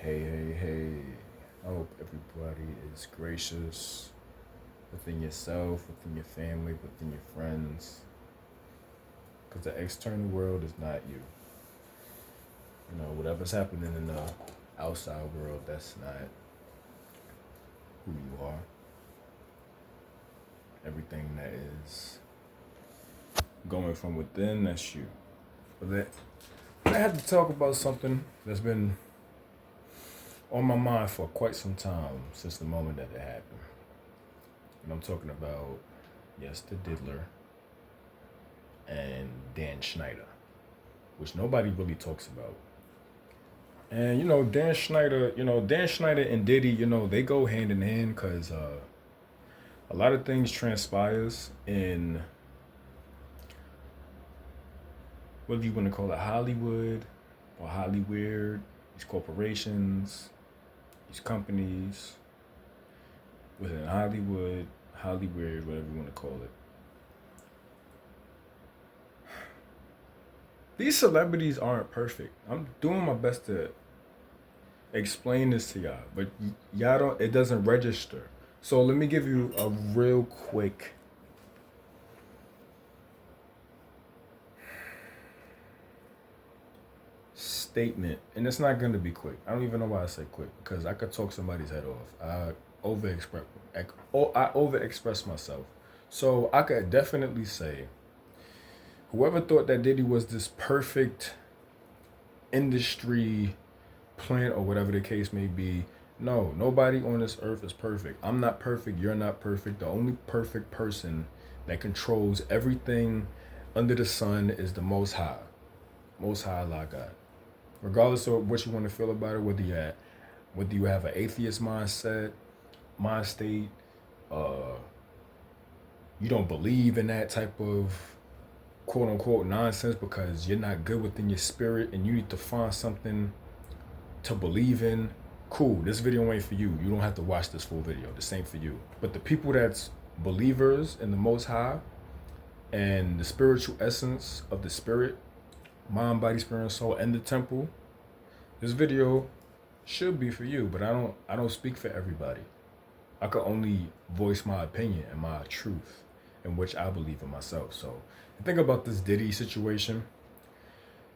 Hey, hey, hey. I hope everybody is gracious within yourself, within your family, within your friends. Because the external world is not you. You know, whatever's happening in the outside world, that's not who you are. Everything that is going from within, that's you. But I had to talk about something that's been on my mind for quite some time since the moment that it happened. And I'm talking about, yes, the Diddler and Dan Schneider, which nobody really talks about. And Dan Schneider and Diddy, they go hand in hand because a lot of things transpires in whether you want to call it Hollywood or Hollyweird, these corporations, these companies within Hollywood, Hollyweird, whatever you want to call it. These celebrities aren't perfect. I'm doing my best to explain this to y'all, but y'all don't. It doesn't register. So let me give you a real quick statement, and it's not going to be quick. I don't even know why I say quick because I could talk somebody's head off. I overexpress myself, so I could definitely say, whoever thought that Diddy was this perfect industry plant or whatever the case may be. No, nobody on this earth is perfect. I'm not perfect. You're not perfect. The only perfect person that controls everything under the sun is the Most High. Most High Allah God. Regardless of what you want to feel about it, whether you have an atheist mind state, you don't believe in that type of quote unquote nonsense because you're not good within your spirit and you need to find something to believe in. Cool, this video ain't for you. You don't have to watch this full video. This ain't for you. But the people that's believers in the Most High and the spiritual essence of the spirit, mind, body, spirit, and soul, and the temple, this video should be for you. But I don't speak for everybody. I could only voice my opinion and my truth in which I believe in myself. So think about this Diddy situation.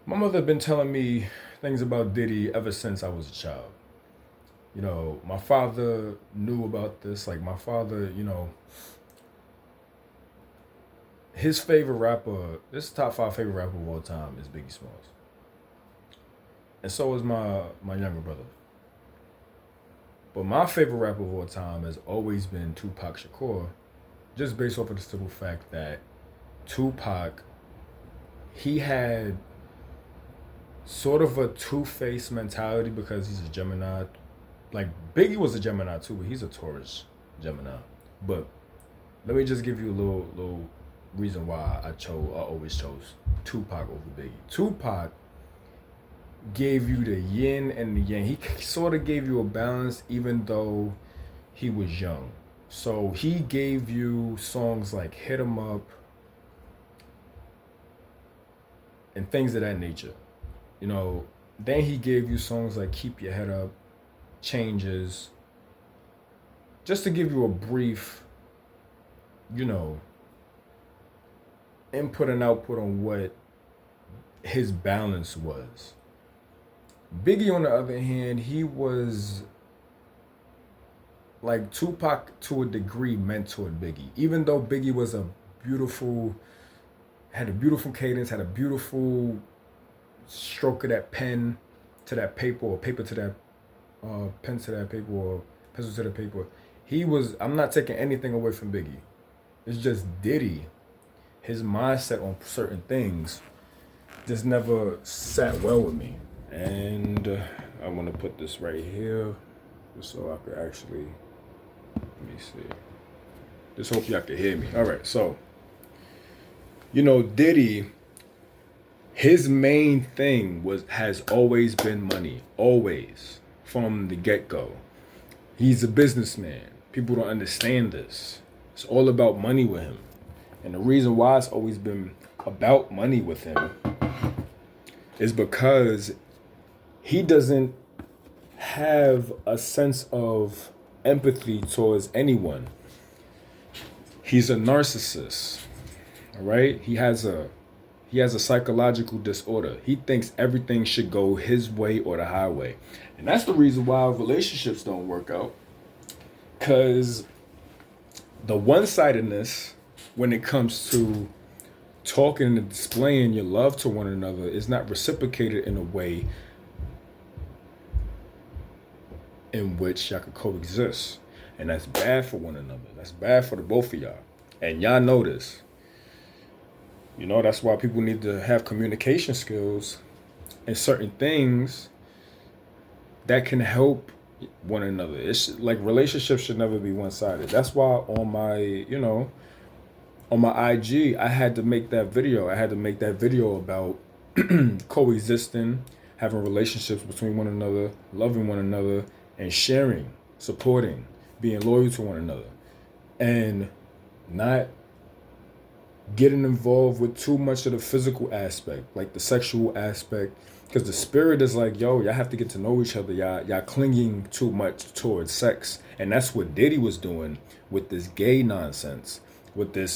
My mother had been telling me things about Diddy ever since I was a child. My father knew about this. Like my father, his favorite rapper, this top 5 favorite rapper of all time is Biggie Smalls. And so is my younger brother. But my favorite rapper of all time has always been Tupac Shakur, just based off of the simple fact that Tupac, he had sort of a two-faced mentality because he's a Gemini. Like Biggie was a Gemini too, but he's a Taurus Gemini. But let me just give you a little reason why I always chose Tupac over Biggie. Tupac gave you the yin and the yang. He sort of gave you a balance even though he was young. So he gave you songs like Hit 'Em Up and things of that nature. Then he gave you songs like Keep Your Head Up, Changes, just to give you a brief, input and output on what his balance was. Biggie, on the other hand, he was like Tupac to a degree mentored Biggie. Even though Biggie was had a beautiful cadence, had a beautiful stroke of that pen to that paper, or paper to that pen to that paper, or pencil to the paper. I'm not taking anything away from Biggie. It's just Diddy, his mindset on certain things just never sat well with me. And I want to put this right here so I could actually, let me see. Just hope y'all can hear me. All right, so, Diddy, his main thing has always been money, always, from the get-go. He's a businessman. People don't understand this. It's all about money with him. And the reason why it's always been about money with him is because he doesn't have a sense of empathy towards anyone. He's a narcissist. All right? He has a psychological disorder. He thinks everything should go his way or the highway. And that's the reason why relationships don't work out. Cuz the one-sidedness when it comes to talking and displaying your love to one another is not reciprocated in a way in which y'all could coexist. And that's bad for one another. That's bad for the both of y'all. And y'all know this. You know, that's why people need to have communication skills and certain things that can help one another. It's like relationships should never be one-sided. That's why on my IG, I had to make that video. I had to make that video about coexisting, having relationships between one another, loving one another, and sharing, supporting, being loyal to one another, and not getting involved with too much of the physical aspect, like the sexual aspect, because the spirit is like, yo, y'all have to get to know each other. Y'all clinging too much towards sex, and that's what Diddy was doing with this gay nonsense, with this,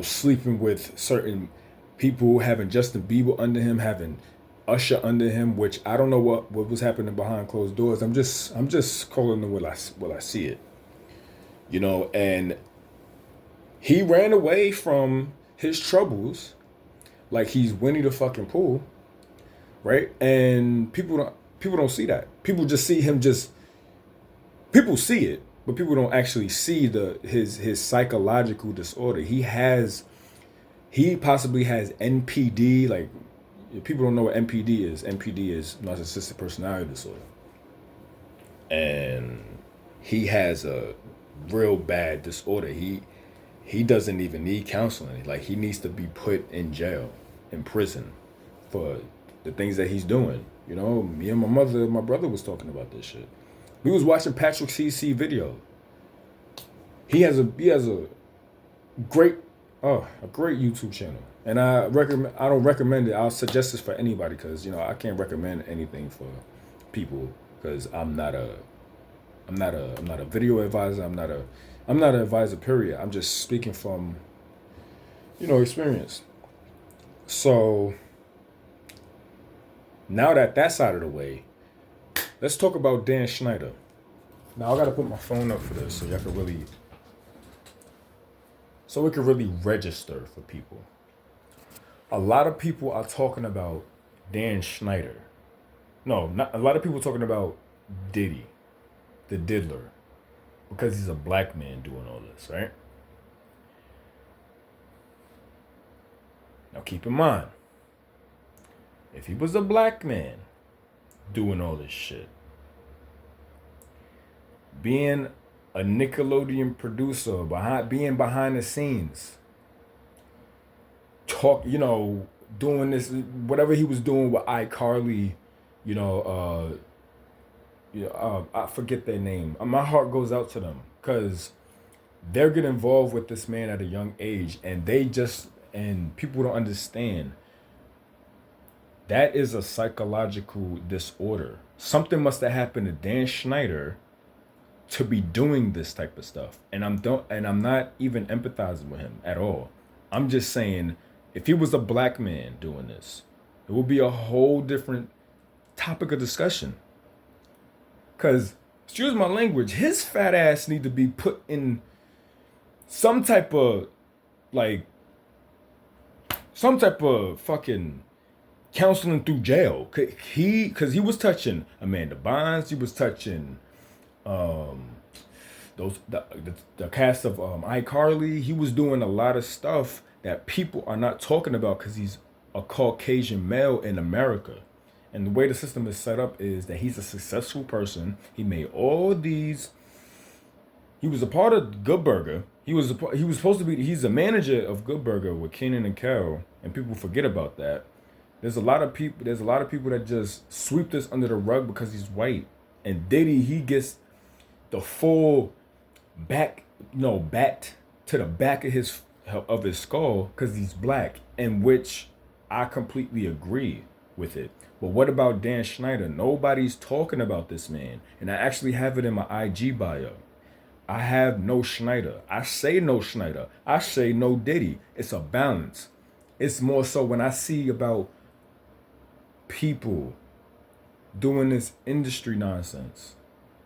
sleeping with certain people, having Justin Bieber under him, having Usher under him, which I don't know what was happening behind closed doors. I'm just calling it what I see it. And he ran away from his troubles like he's Winnie the fucking Pooh, right? And people don't see that. People just see him people see it, but people don't actually see his psychological disorder. He possibly has NPD. Like, people don't know what NPD is. NPD is narcissistic personality disorder. And he has a real bad disorder. He doesn't even need counseling. Like, he needs to be put in jail, in prison, for the things that he's doing. Me and my brother was talking about this shit. We was watching Patrick CC video. He has a great YouTube channel, and I don't recommend it. I'll suggest this for anybody because I can't recommend anything for people because I'm not a video advisor. I'm not an advisor, period. I'm just speaking from, experience. So now that side of the way, let's talk about Dan Schneider. Now I gotta put my phone up for this so it can really register for people. A lot of people are talking about Dan Schneider. No, not a lot of people talking about Diddy, the diddler, because he's a black man doing all this, right? Now keep in mind, if he was a black man doing all this shit, being a Nickelodeon producer, being behind the scenes, doing this, whatever he was doing with iCarly, I forget their name. My heart goes out to them because they're getting involved with this man at a young age, and people don't understand. That is a psychological disorder. Something must have happened to Dan Schneider to be doing this type of stuff. And I'm not even empathizing with him at all. I'm just saying, if he was a black man doing this, it would be a whole different topic of discussion. Cause, excuse my language, his fat ass need to be put in some type of fucking counseling through jail. Cause he was touching Amanda Bynes, he was touching the cast of iCarly. He was doing a lot of stuff that people are not talking about because he's a Caucasian male in America. And the way the system is set up is that he's a successful person. He made all these. He was a part of Good Burger. He was supposed to be. He's a manager of Good Burger with Kenan and Kel, and people forget about that. There's a lot of people that just sweep this under the rug because he's white. And Diddy, he gets the full bat to the back of his skull because he's black, in which I completely agree. with it. But what about Dan Schneider? Nobody's talking about this man. And I actually have it in my IG bio. I have no Schneider. I say no Schneider. I say no Diddy. It's a balance. It's more so when I see about people doing this industry nonsense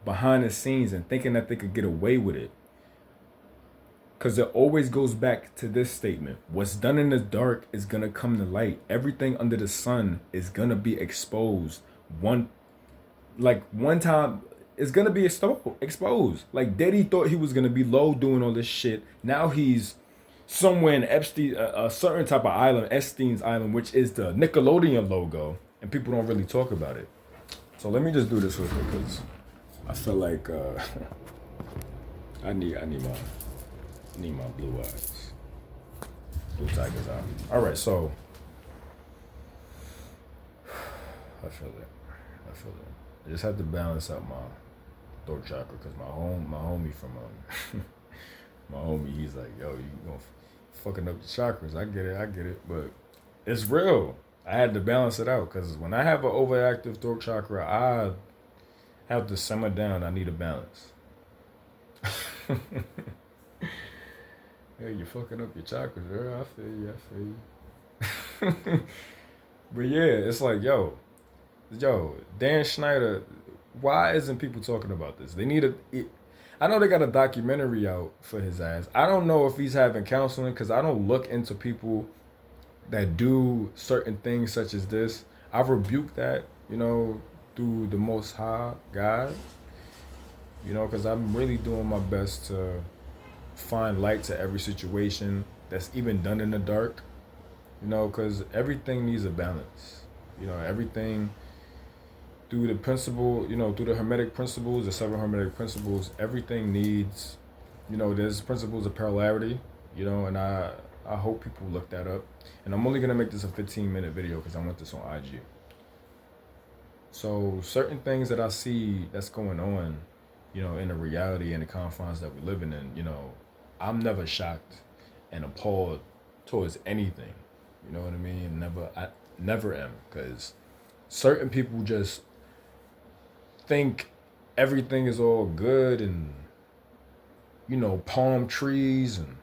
behind the scenes and thinking that they could get away with it. Because it always goes back to this statement. What's done in the dark is going to come to light. Everything under the sun is going to be exposed. One time, it's going to be exposed. Like, Diddy thought he was going to be low doing all this shit. Now he's somewhere in Epstein, a certain type of island, Epstein's Island, which is the Nickelodeon logo. And people don't really talk about it. So let me just do this real quick because I feel like I need my blue eyes. Blue tigers out. All right, so I feel it. I just have to balance out my throat chakra because my homie from my homie, he's like, yo, you gonna fucking up the chakras. I get it, but it's real. I had to balance it out because when I have an overactive throat chakra, I have to simmer down. I need a balance. Hey, you're fucking up your chakras, girl. I feel you. But yeah, it's like, yo, Dan Schneider, why isn't people talking about this? They need I know they got a documentary out for his ass. I don't know if he's having counseling because I don't look into people that do certain things such as this. I rebuke that, through the Most High God, because I'm really doing my best to find light to every situation that's even done in the dark, because everything needs a balance. Everything through the principle, through the Hermetic principles, the 7 Hermetic principles, everything needs, there's principles of parallelity, and I hope people look that up. And I'm only going to make this a 15-minute video because I want this on IG. So certain things that I see that's going on, in the reality and the confines that we're living in, I'm never shocked and appalled towards anything. You know what I mean? I never am, because certain people just think everything is all good and, palm trees and,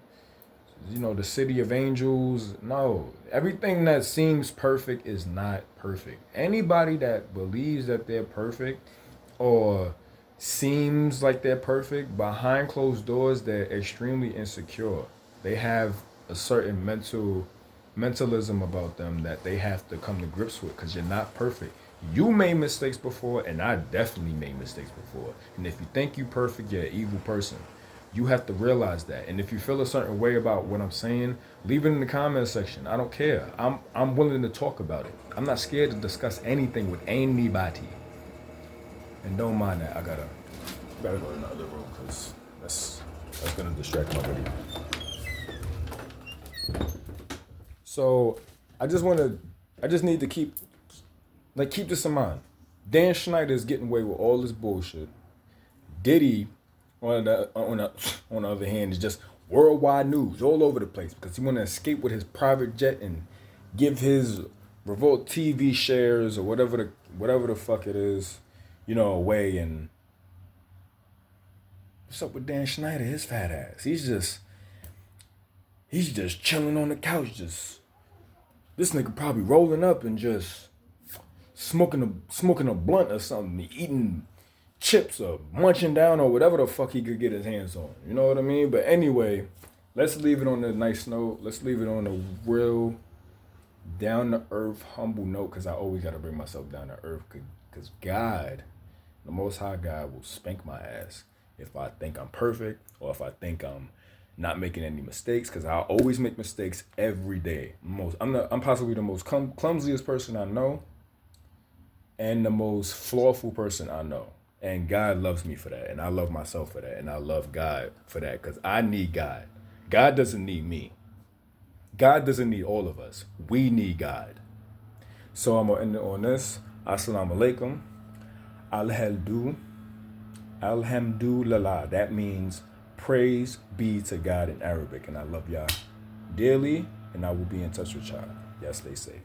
the city of angels. No, everything that seems perfect is not perfect. Anybody that believes that they're perfect or seems like they're perfect, behind closed doors, they're extremely insecure. They have a certain mentalism about them that they have to come to grips with, because you're not perfect. You made mistakes before, and I definitely made mistakes before. And if you think you're perfect, you're an evil person. You have to realize that. And if you feel a certain way about what I'm saying, leave it in the comment section. I don't care. I'm willing to talk about it. I'm not scared to discuss anything with anybody. And don't mind that. I gotta go in the other room because that's gonna distract my video. So I just need to keep this in mind. Dan Schneider is getting away with all this bullshit. Diddy, on the other hand, is just worldwide news all over the place because he want to escape with his private jet and give his Revolt TV shares or whatever the fuck it is, away. And what's up with Dan Schneider? His fat ass. He's just chilling on the couch. This nigga probably rolling up and just smoking a blunt or something, eating chips or munching down or whatever the fuck he could get his hands on. You know what I mean? But anyway, let's leave it on a nice note. Let's leave it on a real down-to-earth, humble note, because I always got to bring myself down to earth, because God, the Most High God, will spank my ass if I think I'm perfect or if I think I'm not making any mistakes, because I always make mistakes every day. I'm possibly the most clumsiest person I know and the most flawful person I know. And God loves me for that, and I love myself for that, and I love God for that, because I need God. God doesn't need me. God doesn't need all of us. We need God. So I'm going to end it on this. Assalamu alaikum. Alhamdulillah. That means praise be to God in Arabic. And I love y'all dearly, and I will be in touch with y'all. Y'all stay safe.